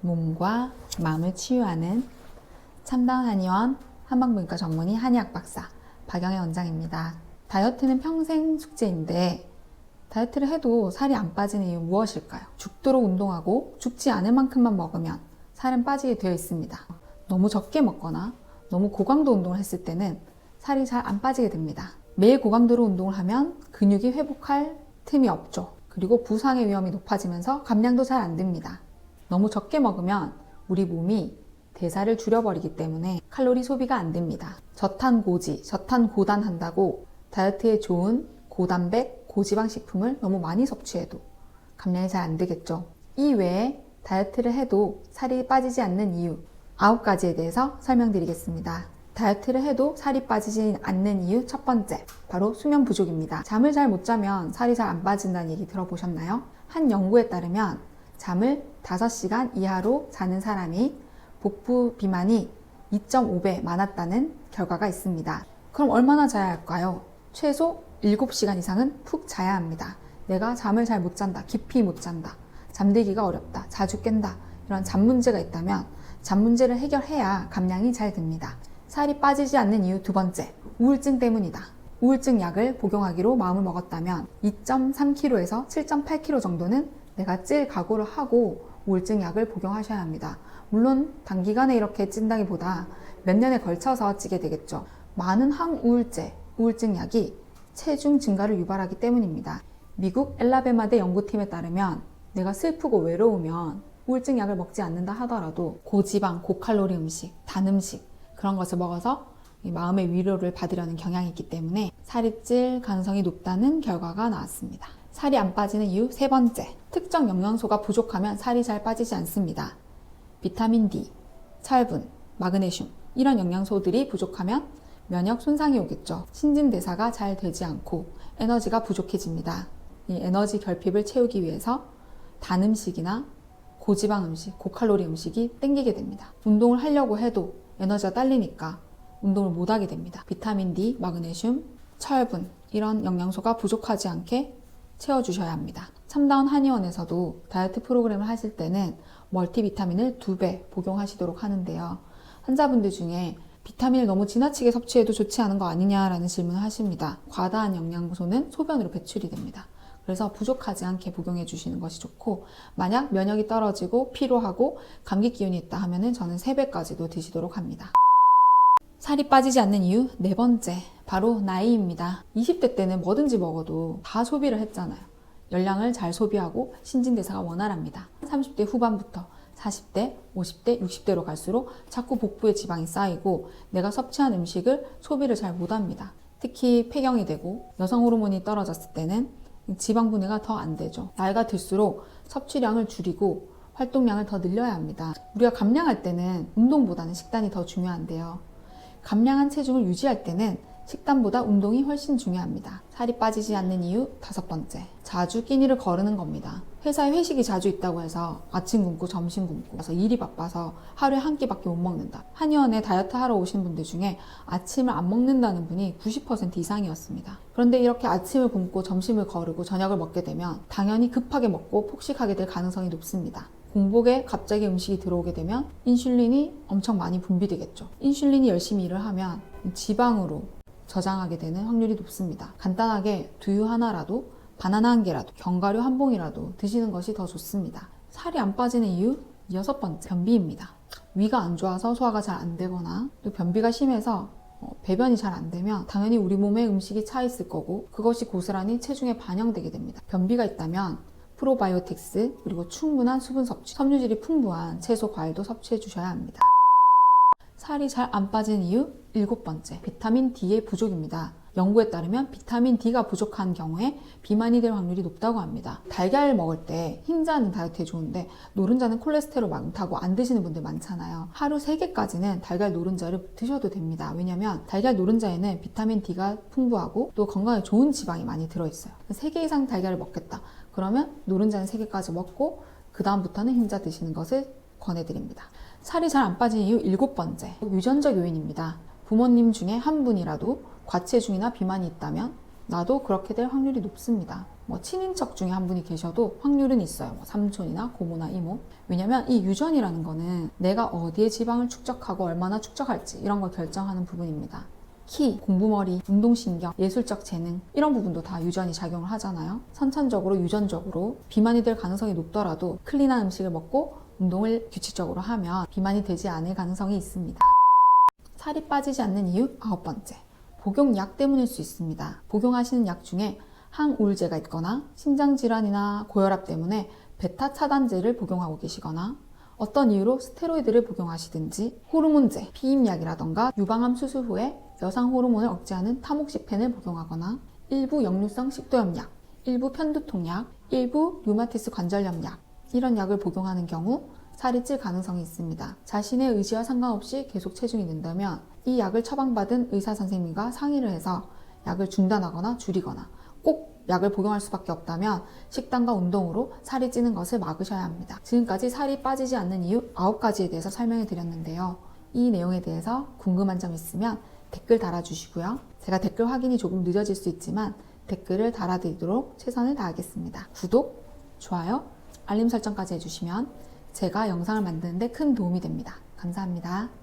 몸과 마음을 치유하는 참다운 한의원 한방부인과 전문의 한의학 박사 박영애 원장입니다. 다이어트는 평생 숙제인데 다이어트를 해도 살이 안 빠지는 이유 무엇일까요? 죽도록 운동하고 죽지 않을 만큼만 먹으면 살은 빠지게 되어 있습니다. 너무 적게 먹거나 너무 고강도 운동을 했을 때는 살이 잘 안 빠지게 됩니다. 매일 고강도로 운동을 하면 근육이 회복할 틈이 없죠. 그리고 부상의 위험이 높아지면서 감량도 잘 안 됩니다. 너무 적게 먹으면 우리 몸이 대사를 줄여버리기 때문에 칼로리 소비가 안 됩니다. 저탄고지, 저탄고단 한다고 다이어트에 좋은 고단백, 고지방 식품을 너무 많이 섭취해도 감량이 잘 안 되겠죠. 이 외에 다이어트를 해도 살이 빠지지 않는 이유 9가지에 대해서 설명드리겠습니다. 다이어트를 해도 살이 빠지지 않는 이유 첫 번째, 바로 수면 부족입니다. 잠을 잘 못 자면 살이 잘 안 빠진다는 얘기 들어보셨나요? 한 연구에 따르면 잠을 5시간 이하로 자는 사람이 복부 비만이 2.5배 많았다는 결과가 있습니다. 그럼 얼마나 자야 할까요? 최소 7시간 이상은 푹 자야 합니다. 내가 잠을 잘 못 잔다, 깊이 못 잔다, 잠들기가 어렵다, 자주 깬다, 이런 잠 문제가 있다면 잠 문제를 해결해야 감량이 잘 됩니다. 살이 빠지지 않는 이유 두 번째, 우울증 때문이다. 우울증 약을 복용하기로 마음을 먹었다면 2.3kg에서 7.8kg 정도는 내가 찔 각오를 하고 우울증 약을 복용하셔야 합니다. 물론 단기간에 이렇게 찐다기보다 몇 년에 걸쳐서 찌게 되겠죠. 많은 항우울제, 우울증 약이 체중 증가를 유발하기 때문입니다. 미국 엘라베마대 연구팀에 따르면 내가 슬프고 외로우면 우울증 약을 먹지 않는다 하더라도 고지방, 고칼로리 음식, 단 음식 그런 것을 먹어서 마음의 위로를 받으려는 경향이 있기 때문에 살이 찔 가능성이 높다는 결과가 나왔습니다. 살이 안 빠지는 이유 세 번째, 특정 영양소가 부족하면 살이 잘 빠지지 않습니다. 비타민 D, 철분, 마그네슘 이런 영양소들이 부족하면 면역 손상이 오겠죠. 신진대사가 잘 되지 않고 에너지가 부족해집니다. 이 에너지 결핍을 채우기 위해서 단 음식이나 고지방 음식, 고칼로리 음식이 땡기게 됩니다. 운동을 하려고 해도 에너지가 딸리니까 운동을 못하게 됩니다. 비타민 D, 마그네슘, 철분 이런 영양소가 부족하지 않게 채워주셔야 합니다. 참다운 한의원에서도 다이어트 프로그램을 하실 때는 멀티비타민을 2배 복용하시도록 하는데요. 환자분들 중에 비타민을 너무 지나치게 섭취해도 좋지 않은 거 아니냐라는 질문을 하십니다. 과다한 영양소는 소변으로 배출이 됩니다. 그래서 부족하지 않게 복용해 주시는 것이 좋고, 만약 면역이 떨어지고 피로하고 감기 기운이 있다 하면은 저는 3배까지도 드시도록 합니다. 살이 빠지지 않는 이유 네 번째, 바로 나이입니다. 20대 때는 뭐든지 먹어도 다 소비를 했잖아요. 열량을 잘 소비하고 신진대사가 원활합니다. 30대 후반부터 40대, 50대, 60대로 갈수록 자꾸 복부에 지방이 쌓이고 내가 섭취한 음식을 소비를 잘 못합니다. 특히 폐경이 되고 여성 호르몬이 떨어졌을 때는 지방 분해가 더 안 되죠. 나이가 들수록 섭취량을 줄이고 활동량을 더 늘려야 합니다. 우리가 감량할 때는 운동보다는 식단이 더 중요한데요. 감량한 체중을 유지할 때는 식단보다 운동이 훨씬 중요합니다. 살이 빠지지 않는 이유 다섯 번째, 자주 끼니를 거르는 겁니다. 회사에 회식이 자주 있다고 해서 아침 굶고 점심 굶고 그래서 일이 바빠서 하루에 한 끼밖에 못 먹는다. 한의원에 다이어트 하러 오신 분들 중에 아침을 안 먹는다는 분이 90% 이상이었습니다. 그런데 이렇게 아침을 굶고 점심을 거르고 저녁을 먹게 되면 당연히 급하게 먹고 폭식하게 될 가능성이 높습니다. 공복에 갑자기 음식이 들어오게 되면 인슐린이 엄청 많이 분비되겠죠. 인슐린이 열심히 일을 하면 지방으로 저장하게 되는 확률이 높습니다. 간단하게 두유 하나라도, 바나나 한 개라도, 견과류 한 봉이라도 드시는 것이 더 좋습니다. 살이 안 빠지는 이유 여섯 번째, 변비입니다. 위가 안 좋아서 소화가 잘 안 되거나 또 변비가 심해서 배변이 잘 안 되면 당연히 우리 몸에 음식이 차 있을 거고 그것이 고스란히 체중에 반영되게 됩니다. 변비가 있다면 프로바이오틱스 그리고 충분한 수분 섭취, 섬유질이 풍부한 채소, 과일도 섭취해 주셔야 합니다. 살이 잘 안 빠지는 이유 일곱 번째, 비타민 D의 부족입니다. 연구에 따르면 비타민 D가 부족한 경우에 비만이 될 확률이 높다고 합니다. 달걀 먹을 때 흰자는 다이어트에 좋은데 노른자는 콜레스테롤 많다고 안 드시는 분들 많잖아요. 하루 3개까지는 달걀 노른자를 드셔도 됩니다. 왜냐면 달걀 노른자에는 비타민 D가 풍부하고 또 건강에 좋은 지방이 많이 들어있어요. 3개 이상 달걀을 먹겠다. 그러면 노른자는 3개까지 먹고 그 다음부터는 흰자 드시는 것을 권해드립니다. 살이 잘 안 빠지는 이유 일곱 번째, 유전적 요인입니다. 부모님 중에 한 분이라도 과체중이나 비만이 있다면 나도 그렇게 될 확률이 높습니다. 친인척 중에 한 분이 계셔도 확률은 있어요. 삼촌이나 고모나 이모. 왜냐면 이 유전이라는 거는 내가 어디에 지방을 축적하고 얼마나 축적할지 이런 걸 결정하는 부분입니다. 키, 공부머리, 운동신경, 예술적 재능 이런 부분도 다 유전이 작용을 하잖아요. 선천적으로 유전적으로 비만이 될 가능성이 높더라도 클린한 음식을 먹고 운동을 규칙적으로 하면 비만이 되지 않을 가능성이 있습니다. 살이 빠지지 않는 이유 9번째, 복용약 때문일 수 있습니다. 복용하시는 약 중에 항우울제가 있거나 심장질환이나 고혈압 때문에 베타 차단제를 복용하고 계시거나 어떤 이유로 스테로이드를 복용하시든지 호르몬제, 피임약이라던가 유방암 수술 후에 여성 호르몬을 억제하는 타목시펜을 복용하거나 일부 역류성 식도염약, 일부 편두통약, 일부 류마티스 관절염약 이런 약을 복용하는 경우 살이 찔 가능성이 있습니다. 자신의 의지와 상관없이 계속 체중이 는다면 이 약을 처방받은 의사 선생님과 상의를 해서 약을 중단하거나 줄이거나 꼭 약을 복용할 수밖에 없다면 식단과 운동으로 살이 찌는 것을 막으셔야 합니다. 지금까지 살이 빠지지 않는 이유 9가지에 대해서 설명해 드렸는데요. 이 내용에 대해서 궁금한 점 있으면 댓글 달아주시고요. 제가 댓글 확인이 조금 늦어질 수 있지만 댓글을 달아드리도록 최선을 다하겠습니다. 구독, 좋아요, 알림 설정까지 해주시면 제가 영상을 만드는데 큰 도움이 됩니다. 감사합니다.